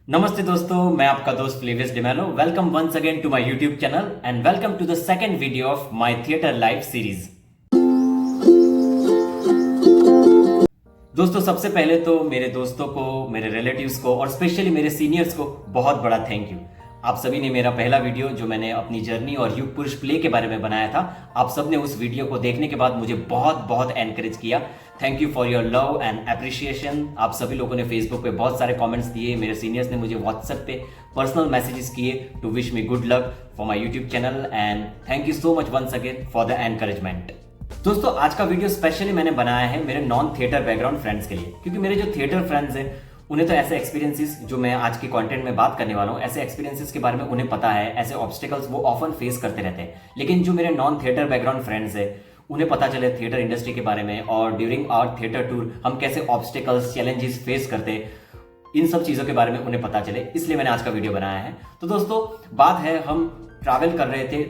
नमस्ते दोस्तों, मैं आपका दोस्त Flavius D'Mello. Welcome once again to my YouTube channel and welcome to the second video of my theatre live series. दोस्तों, सबसे पहले तो मेरे दोस्तों को, मेरे रिलेटिव्स को और स्पेशली मेरे सीनियर्स को बहुत बड़ा थैंक यू। आप सभी ने मेरा पहला वीडियो जो मैंने अपनी जर्नी और युग पुरुष प्ले के बारे में बनाया था, आप सब ने उस वीडियो को देखने के बाद मुझे बहुत बहुत एनकरेज किया। Thank you for your love and appreciation. आप सभी लोगों ने फेसबुक पे बहुत सारे कमेंट्स दिए, मेरे सीनियर्स ने मुझे व्हाट्सएप पे पर्सनल मैसेजेस किए to wish me good luck for my YouTube channel and thank you so much once again for the encouragement. दोस्तों, आज का वीडियो स्पेशली मैंने बनाया है मेरे नॉन थिएटर बैकग्राउंड फ्रेंड्स के लिए, क्योंकि मेरे जो थिएटर फ्रेंड्स हैं उन्हें तो ऐसे एक्सपीरियंसेस जो मैं आज के कंटेंट में बात करने वाला हूँ, ऐसे एक्सपीरियंसेस के बारे में उन्हें पता है, ऐसे ऑब्स्टिकल्स वो ऑफन फेस करते रहते हैं। लेकिन जो मेरे नॉन थिएटर बैकग्राउंड फ्रेंड्स है उन्हें पता चले थिएटर इंडस्ट्री के बारे में और ड्यूरिंग आवर थिएटर टूर हम कैसे ऑब्स्टिकल्स चैलेंजेस फेस करते हैं, इन सब चीज़ों के बारे में उन्हें पता चले, इसलिए मैंने आज का वीडियो बनाया है। तो दोस्तों, बात है हम ट्रैवल कर रहे थे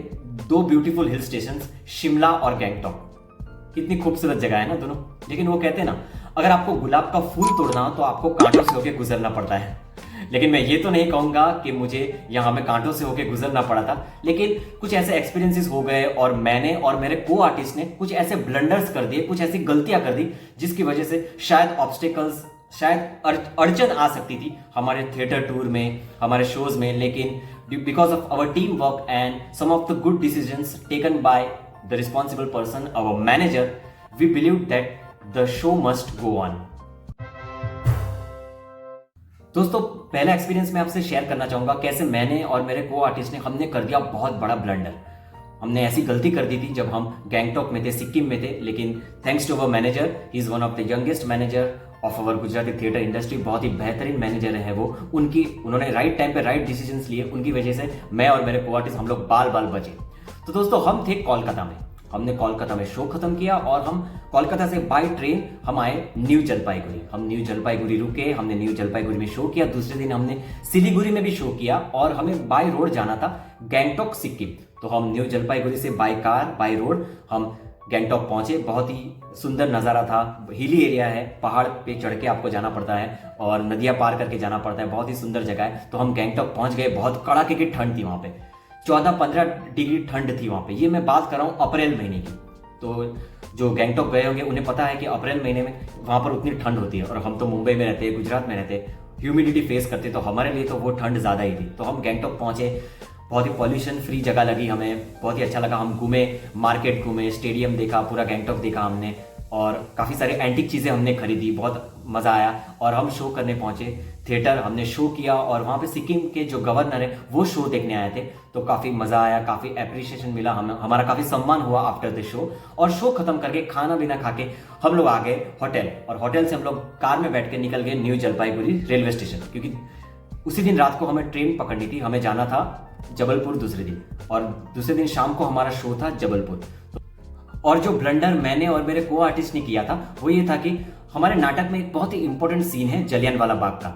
दो ब्यूटीफुल हिल स्टेशन, शिमला और गैंगटॉक। कितनी खूबसूरत जगह है ना दोनों। लेकिन वो कहते हैं ना, अगर आपको गुलाब का फूल तोड़ना हो तो आपको कांटों से होकर गुजरना पड़ता है। लेकिन मैं ये तो नहीं कहूंगा कि मुझे यहाँ में कांटों से होकर गुजरना पड़ा था, लेकिन कुछ ऐसे एक्सपीरियंसेस हो गए और मैंने और मेरे को आर्टिस्ट ने कुछ ऐसे ब्लंडर्स कर दिए, कुछ ऐसी गलतियां कर दी जिसकी वजह से शायद ऑब्स्टिकल्स, शायद अड़चन आ सकती थी हमारे थिएटर टूर में, हमारे शोज में। लेकिन because of our team work and some of the good decisions taken by the responsible person, our manager, we believed that the show must go on. दोस्तों, पहला एक्सपीरियंस मैं आपसे शेयर करना चाहूंगा कैसे मैंने और मेरे को आर्टिस्ट ने हमने कर दिया बहुत बड़ा ब्लंडर। हमने ऐसी गलती कर दी थी जब हम गैंगटॉक में थे, सिक्किम में थे, लेकिन thanks to our manager, he is one of the youngest manager of our Gujarati theatre industry. बहुत ही बेहतरीन मैनेजर है वो। उन्होंने राइट टाइम पे राइट डिसीजंस लिए, उनकी वजह से मैं और मेरे को आर्टिस्ट हम लोग बाल बाल बचे। तो दोस्तों, हम थे कोलकाता में, हमने कोलकाता में शो खत्म किया और हम कोलकाता से बाय ट्रेन हम आए न्यू जलपाईगुड़ी। हम न्यू जलपाईगुड़ी रुके, हमने न्यू जलपाईगुड़ी में शो किया। दूसरे दिन हमने सिलीगुड़ी में भी शो किया और हमें बाय रोड जाना था गैंगटॉक सिक्किम। तो हम न्यू जलपाईगुड़ी से बाय कार, बाय रोड हम गैंगटॉक पहुंचे। बहुत ही सुंदर नज़ारा था, हिली एरिया है, पहाड़ पे चढ़ के आपको जाना पड़ता है और नदियाँ पार करके जाना पड़ता है, बहुत ही सुंदर जगह है। तो हम गैंगटॉक पहुंच गए। बहुत कड़ाके की ठंड थी वहाँ पे, 14-15 डिग्री ठंड थी वहाँ पे। ये मैं बात कर रहा हूँ अप्रैल महीने की। तो जो गैंगटॉक गए होंगे उन्हें पता है कि अप्रैल महीने में वहाँ पर उतनी ठंड होती है, और हम तो मुंबई में रहते हैं, गुजरात में रहते हैं, ह्यूमिडिटी फेस करते, तो हमारे लिए तो वो ठंड ज़्यादा ही थी। तो हम गैंगटॉक पहुँचे, बहुत ही पॉल्यूशन फ्री जगह लगी हमें, बहुत ही अच्छा लगा। हम घूमे, मार्केट घूमे, स्टेडियम देखा, पूरा गैंगटॉक देखा हमने और काफ़ी सारी एंटिक चीज़ें हमने खरीदी, बहुत मज़ा आया। और हम शो करने पहुँचे थिएटर, हमने शो किया और वहाँ पे सिक्किम के जो गवर्नर है वो शो देखने आए थे। तो काफ़ी मज़ा आया, काफ़ी अप्रिशिएशन मिला, हमारा काफ़ी सम्मान हुआ आफ्टर द शो। और शो खत्म करके खाना पीना खा के हम लोग आ गए होटल, और होटल से हम लोग कार में बैठ के निकल गए न्यू जलपाईगुड़ी रेलवे स्टेशन, क्योंकि उसी दिन रात को हमें ट्रेन पकड़नी थी, हमें जाना था जबलपुर दूसरे दिन, और दूसरे दिन शाम को हमारा शो था जबलपुर। और जो ब्लंडर मैंने और मेरे को आर्टिस्ट ने किया था वो ये था कि हमारे नाटक में एक बहुत ही इंपॉर्टेंट सीन है जलियांवाला बाग का।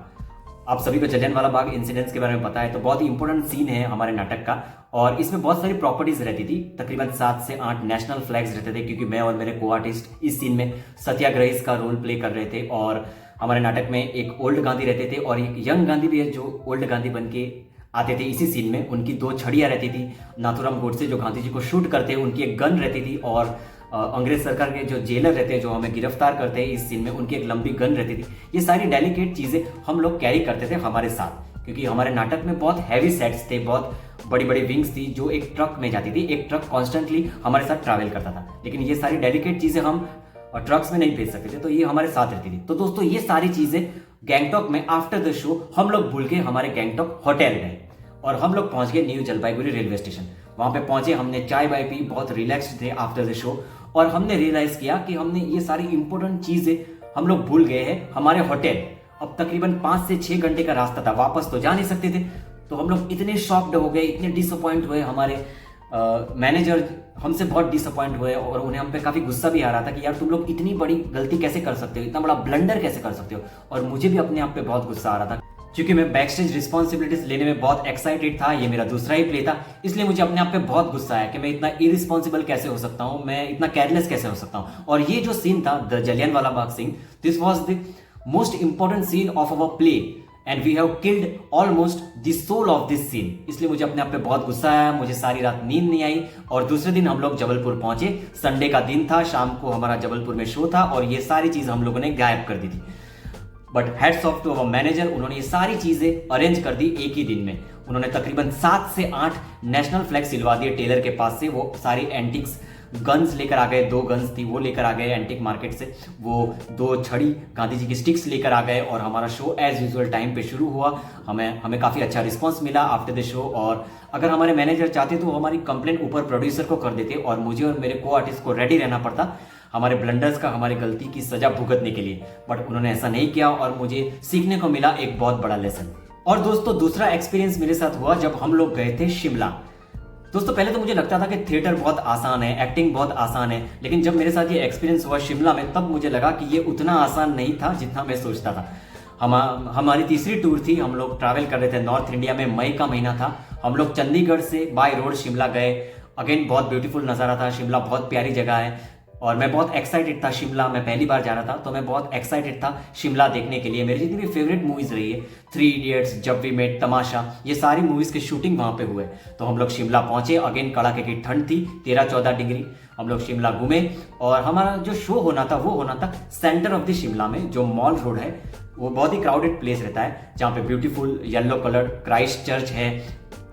आप सभी को जलियांवाला बाग इंसिडेंट्स के बारे में पता है, तो बहुत ही इंपॉर्टेंट सीन है हमारे नाटक का। और इसमें बहुत सारी प्रॉपर्टीज रहती थी, तकरीबन 7 से 8 नेशनल फ्लैग्स रहते थे, क्योंकि मैं और मेरे को आर्टिस्ट इस सीन में सत्याग्रही का रोल प्ले कर रहे थे। और हमारे नाटक में एक ओल्ड गांधी रहते थे और एक यंग गांधी भी है जो ओल्ड गांधी बन के आते थे इसी सीन में। उनकी 2 छड़ियाँ रहती थी। नाथूराम गोडसे जो गांधी जी को शूट करते हैं उनकी एक गन रहती थी, और अंग्रेज सरकार के जो जेलर रहते हैं जो हमें गिरफ्तार करते हैं इस सीन में, उनकी एक लंबी गन रहती थी। ये सारी डेलिकेट चीज़ें हम लोग कैरी करते थे हमारे साथ, क्योंकि हमारे नाटक में बहुत हैवी सेट्स थे, बहुत बड़ी बड़ी विंग्स थी जो एक ट्रक में जाती थी। एक ट्रक कॉन्स्टेंटली हमारे साथ ट्रैवल करता था, लेकिन ये सारी डेलिकेट चीज़ें हम ट्रक्स में नहीं भेज सकते थे, तो ये हमारे साथ रहती थी। तो दोस्तों, ये सारी चीज़ें गैंगटॉक में आफ्टर द शो हम लोग भूल के हमारे गैंगटॉक होटल गए और हम लोग पहुंच गए न्यू जलपाईगुड़ी रेलवे स्टेशन। वहां पे पहुंचे, हमने चाय वाय पी, बहुत रिलैक्स्ड थे आफ्टर द शो, और हमने रियलाइज किया कि हमने ये सारी इंपॉर्टेंट चीजें हम लोग भूल गए हैं हमारे होटल। अब तकरीबन 5 से 6 घंटे का रास्ता था, वापस तो जा नहीं सकते थे। तो हम लोग इतने शॉक्ड हो गए, इतने डिसअपॉइंट हुए, हमारे मैनेजर हमसे बहुत डिसअपॉइंट हुए और उन्हें हम पे काफ़ी गुस्सा भी आ रहा था कि यार तुम लोग इतनी बड़ी गलती कैसे कर सकते हो, इतना बड़ा ब्लंडर कैसे कर सकते हो। और मुझे भी अपने आप पे बहुत गुस्सा आ रहा था, क्योंकि मैं बैक स्टेज रिस्पॉन्सिबिलिटीज लेने में बहुत एक्साइटेड था। ये मेरा दूसरा ही प्ले था, इसलिए मुझे अपने आप पे बहुत गुस्सा आया कि मैं इतना इरिस्पॉन्सिबल कैसे हो सकता हूँ, मैं इतना केयरलेस कैसे हो सकता हूँ। और ये जो सीन था the Jallianwala Bagh scene, this was the most important scene of our play and we have killed almost the soul of this scene. इसलिए मुझे अपने आप पे बहुत गुस्सा आया, मुझे सारी रात नींद नहीं आई और दूसरे दिन हम लोग जबलपुर पहुंचे। संडे का दिन था, शाम को हमारा जबलपुर में शो था और ये सारी चीज हम लोगों ने गायब कर दी थी। But hats off to our manager, उन्होंने ये सारी चीजें अरेंज कर दी एक ही दिन में। उन्होंने तकरीबन 7 से 8 नेशनल फ्लैग सिलवा दिए टेलर के पास से। वो सारी एंटिक्स गन्स लेकर आ गए, 2 गन्स थी वो लेकर आ गए एंटिक मार्केट से, वो 2 छड़ी गांधी जी की स्टिक्स लेकर आ गए और हमारा शो एज यूजुअल टाइम पे शुरू हुआ। हमें काफ़ी अच्छा रिस्पॉन्स मिला आफ्टर द शो। और अगर हमारे मैनेजर चाहते तो हमारी कंप्लेंट ऊपर प्रोड्यूसर को कर देते और मुझे और मेरे को आर्टिस्ट को रेडी रहना पड़ता हमारे ब्लंडर्स का, हमारी गलती की सजा भुगतने के लिए। बट उन्होंने ऐसा नहीं किया और मुझे सीखने को मिला एक बहुत बड़ा लेसन। और दोस्तों दूसरा एक्सपीरियंस मेरे साथ हुआ जब हम लोग गए थे शिमला। दोस्तों पहले तो मुझे लगता था कि थिएटर बहुत आसान है, एक्टिंग बहुत आसान है, लेकिन जब मेरे साथ ये एक्सपीरियंस हुआ शिमला में तब मुझे लगा कि ये उतना आसान नहीं था जितना मैं सोचता था। हमारी तीसरी टूर थी, हम लोग ट्रैवल कर रहे थे नॉर्थ इंडिया में, मई का महीना था। हम लोग चंडीगढ़ से बाय रोड शिमला गए। अगेन बहुत ब्यूटीफुल नज़ारा था, शिमला बहुत प्यारी जगह है और मैं बहुत एक्साइटेड था। शिमला मैं पहली बार जा रहा था तो मैं बहुत एक्साइटेड था शिमला देखने के लिए। मेरी जितनी भी फेवरेट मूवीज रही है, 3 इडियट्स, जब वी मेट, तमाशा, ये सारी मूवीज के शूटिंग वहां पे हुए। तो हम लोग शिमला पहुंचे। अगेन कड़ाके की ठंड थी, 13-14 डिग्री। हम लोग शिमला घूमे और हमारा जो शो होना था वो होना था सेंटर ऑफ द शिमला में, जो मॉल रोड है। वो बहुत ही क्राउडेड प्लेस रहता है जहाँ पे beautiful yellow coloured Christ church है,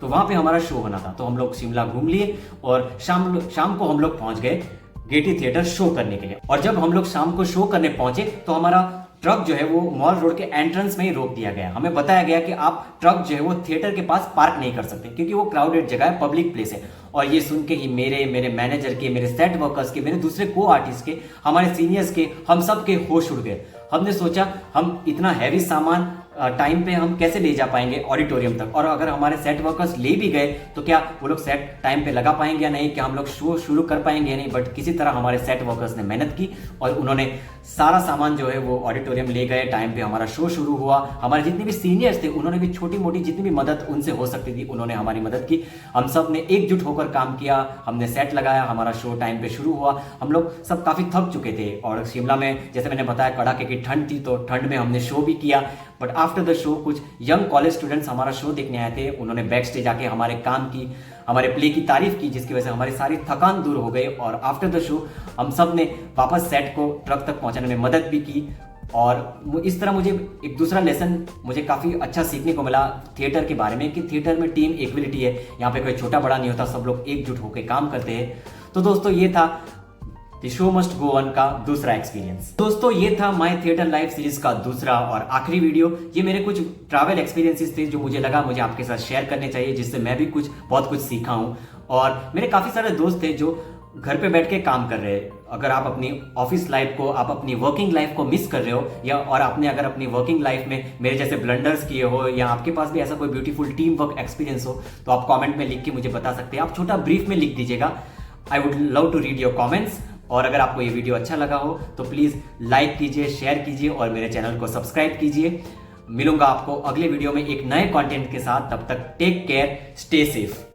तो वहां पे हमारा शो होना था। तो हम लोग शिमला घूम लिए और शाम को हम लोग पहुंच गए गेटी थिएटर शो करने के लिए। और जब हम लोग शाम को शो करने पहुंचे तो हमारा ट्रक जो है वो मॉल रोड के एंट्रेंस में ही रोक दिया गया। हमें बताया गया कि आप ट्रक जो है वो थिएटर के पास पार्क नहीं कर सकते क्योंकि वो क्राउडेड जगह है, पब्लिक प्लेस है। और ये सुन के ही मेरे मैनेजर के, मेरे सेट वर्कर्स के, मेरे दूसरे को आर्टिस्ट के, हमारे सीनियर्स के, हम सब के होश उड़ गए। हमने सोचा हम इतना हैवी सामान टाइम पे हम कैसे ले जा पाएंगे ऑडिटोरियम तक, और अगर हमारे सेट वर्कर्स ले भी गए तो क्या वो लोग सेट टाइम पे लगा पाएंगे या नहीं, क्या हम लोग शो शुरू कर पाएंगे या नहीं। बट किसी तरह हमारे सेट वर्कर्स ने मेहनत की और उन्होंने सारा सामान जो है वो ऑडिटोरियम ले गए। टाइम पे हमारा शो शुरू हुआ। हमारे जितने भी सीनियर्स थे उन्होंने भी छोटी मोटी जितनी भी मदद उनसे हो सकती थी उन्होंने हमारी मदद की। हम सब ने एकजुट होकर काम किया, हमने सेट लगाया, हमारा शो टाइम पे शुरू हुआ। हम लोग सब काफ़ी थक चुके थे और शिमला में जैसे मैंने बताया कड़ाके की ठंड थी, तो ठंड में हमने शो भी किया। बट आफ्टर द शो कुछ यंग कॉलेज स्टूडेंट्स हमारा शो देखने आए थे, उन्होंने बैक स्टेज आके हमारे काम की, हमारे प्ले की तारीफ की, जिसकी वजह से हमारी सारी थकान दूर हो गई। और आफ्टर द शो हम सब ने वापस सेट को ट्रक तक पहुंचाने में मदद भी की। और इस तरह मुझे एक दूसरा लेसन मुझे काफ़ी अच्छा सीखने को मिला थिएटर के बारे में, कि थिएटर में टीम इक्वलिटी है, यहाँ पे कोई छोटा बड़ा नहीं होता, सब लोग एकजुट होकर काम करते हैं। तो दोस्तों ये था the show must go on का दूसरा एक्सपीरियंस। दोस्तों ये था माय थिएटर लाइव सीरीज का दूसरा और आखिरी वीडियो। ये मेरे कुछ ट्रैवल एक्सपीरियंसेस थे जो मुझे लगा मुझे आपके साथ शेयर करने चाहिए, जिससे मैं भी बहुत कुछ सीखा हूँ। और मेरे काफ़ी सारे दोस्त थे जो घर पे बैठ के काम कर रहे हैं। अगर आप अपनी ऑफिस लाइफ को, आप अपनी वर्किंग लाइफ को मिस कर रहे हो, या और आपने अगर अपनी वर्किंग लाइफ में मेरे जैसे ब्लंडर्स किए हो, या आपके पास भी ऐसा कोई ब्यूटीफुल टीम वर्क एक्सपीरियंस हो, तो आप कमेंट में लिख के मुझे बता सकते हैं। आप छोटा ब्रीफ में लिख दीजिएगा, I would love to read your comments. और अगर आपको ये वीडियो अच्छा लगा हो तो प्लीज़ लाइक कीजिए, शेयर कीजिए और मेरे चैनल को सब्सक्राइब कीजिए। मिलूंगा आपको अगले वीडियो में एक नए कंटेंट के साथ। तब तक टेक केयर, स्टे सेफ।